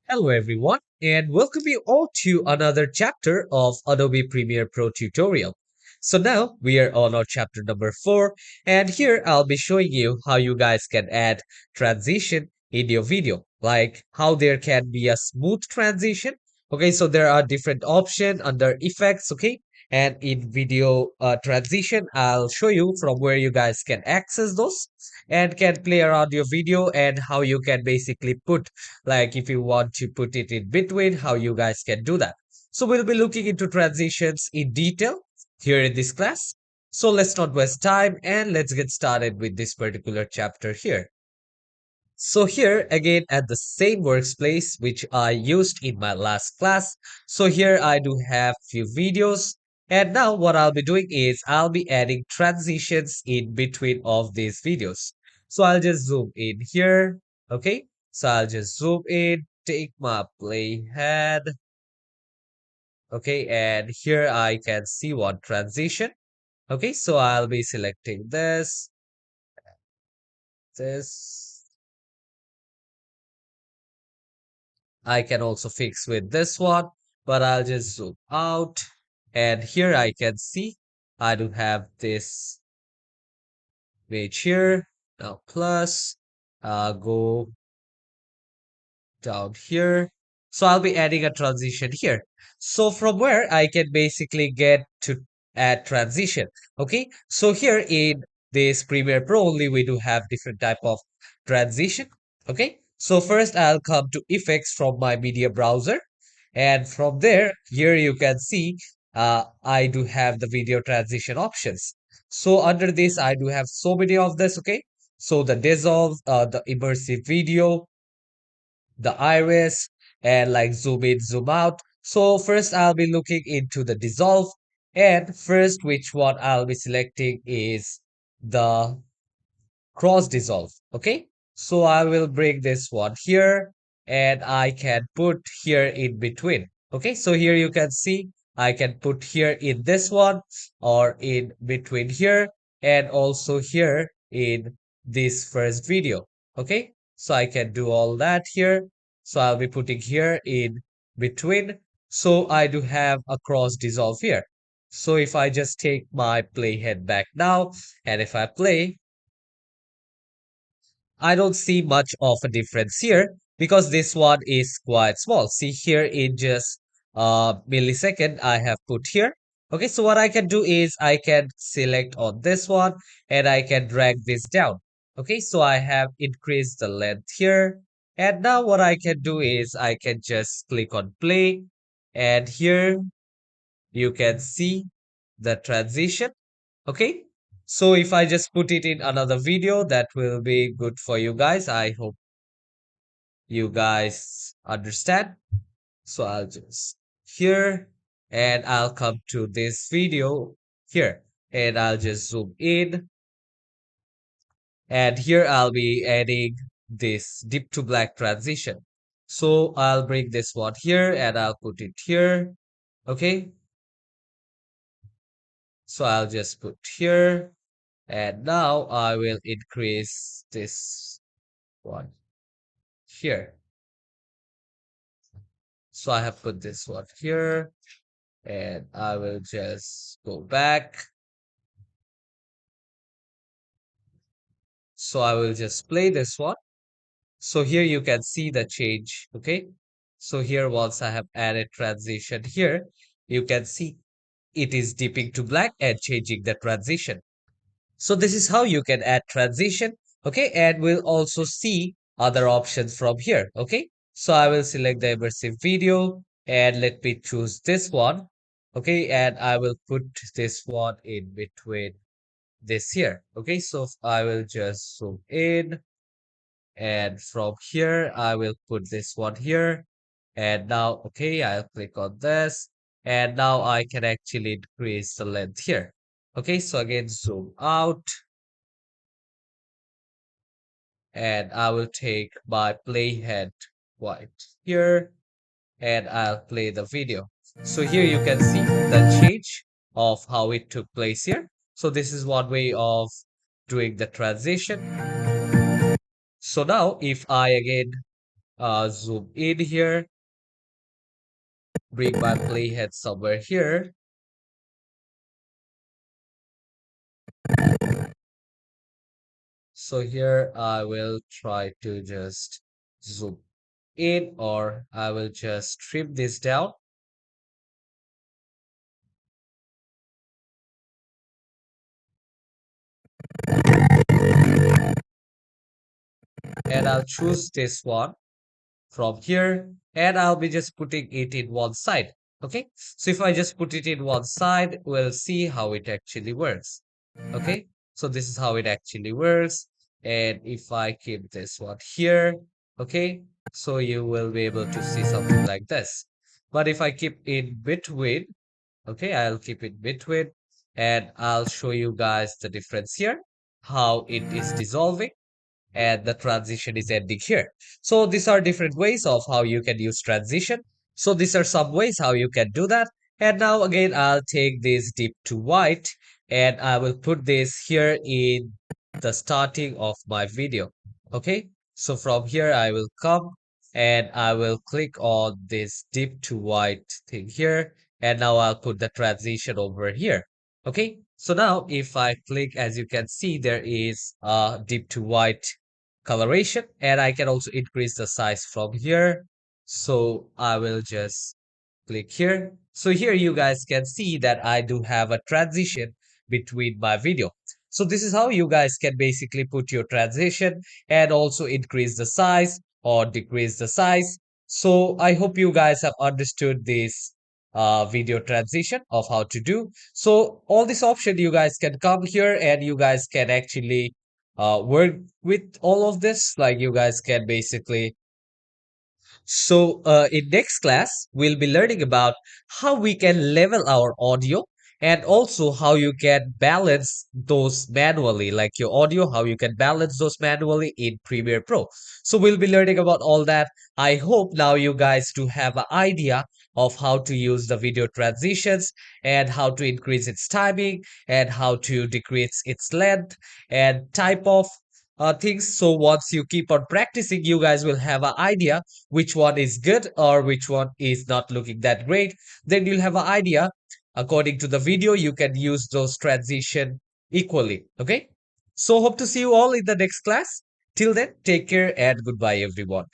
Hello everyone and welcome you all to another chapter of Adobe Premiere Pro tutorial. So now we are on our chapter number 4 and here I'll be showing you how you guys can add transition in your video, like how there can be a smooth transition. Okay, so there are different options under effects, okay? And in video transition, I'll show you from where you guys can access those and can play around your video and how you can basically put like if you want to put it in between, how you guys can do that. So we'll be looking into transitions in detail here in this class. So let's not waste time and let's get started with this particular chapter here. So here again at the same workspace which I used in my last class. So here I do have few videos, and now what I'll be doing is I'll be adding transitions in between of these videos. So I'll just zoom in here. Okay. So I'll just zoom in, take my playhead. Okay. And here I can see one transition. Okay. So I'll be selecting this. I can also fix with this one, but I'll just zoom out. And here I can see I do have this page here. Now plus, go down here. So I'll be adding a transition here. So from where I can basically get to add transition. Okay. So here in this Premiere Pro only we do have different type of transition. Okay. So first I'll come to effects from my media browser. And from there, here you can see I do have the video transition options. So under this, I do have so many of this. Okay. So the dissolve, the immersive video, the iris, and like zoom in, zoom out. So first I'll be looking into the dissolve, and first which one I'll be selecting is the cross dissolve. Okay, so I will bring this one here and I can put here in between. Okay, so here you can see I can put here in this one or in between here and also here in this first video. Okay, so I can do all that here. So I'll be putting here in between. So I do have a cross dissolve here. So if I just take my playhead back now and if I play, I don't see much of a difference here because this one is quite small. See here in just a millisecond I have put here. Okay, so what I can do is I can select on this one and I can drag this down. Okay, so I have increased the length here. And now what I can do is I can just click on play and here you can see the transition. Okay, so if I just put it in another video, that will be good for you guys. I hope you guys understand. So I'll just here and I'll come to this video here and I'll just zoom in and here I'll be adding this deep to black transition. So I'll bring this one here and I'll put it here. Okay, so I'll just put here and now I will increase this one here. So I have put this one here and I will just go back. So I will just play this one. So here you can see the change. Okay. So here once I have added transition here, you can see it is dipping to black and changing the transition. So this is how you can add transition. Okay. And we'll also see other options from here. Okay. So I will select the immersive video and let me choose this one. Okay. And I will put this one in between this here. Okay. So I will just zoom in and from here, I will put this one here. And now, okay, I'll click on this. And now I can actually increase the length here. Okay, so again, zoom out and I will take my playhead white here and I'll play the video. So here you can see the change of how it took place here. So this is one way of doing the transition. So now if I again zoom in here, bring my playhead somewhere here. So here I will try to just zoom in, or I will just trim this down, and I'll choose this one from here, and I'll be just putting it in one side. Okay, so if I just put it in one side, we'll see how it actually works. Okay, so this is how it actually works. And if I keep this one here, okay, so you will be able to see something like this. But if I keep in between, okay, I'll keep it between, and I'll show you guys the difference here, how it is dissolving and the transition is ending here. So these are different ways of how you can use transition. So these are some ways how you can do that. And now again, I'll take this deep to white and I will put this here in the starting of my video. Okay. So from here, I will come and I will click on this deep to white thing here. And now I'll put the transition over here. Okay. So now if I click, as you can see, there is a deep to white coloration, and I can also increase the size from here. So I will just click here. So here you guys can see that I do have a transition between my video. So this is how you guys can basically put your transition and also increase the size or decrease the size. So I hope you guys have understood this video transition of how to do. So all this option you guys can come here and you guys can actually work with all of this. Like you guys can basically in next class, we'll be learning about how we can level our audio and also how you can balance those manually, like your audio, how you can balance those manually in Premiere Pro. So we'll be learning about all that. I hope now you guys do have an idea of how to use the video transitions and how to increase its timing and how to decrease its length and type of things. So once you keep on practicing, you guys will have an idea which one is good or which one is not looking that great. Then you'll have an idea. According to the video, you can use those transition equally. Okay. So hope to see you all in the next class. Till then, take care and goodbye, everyone.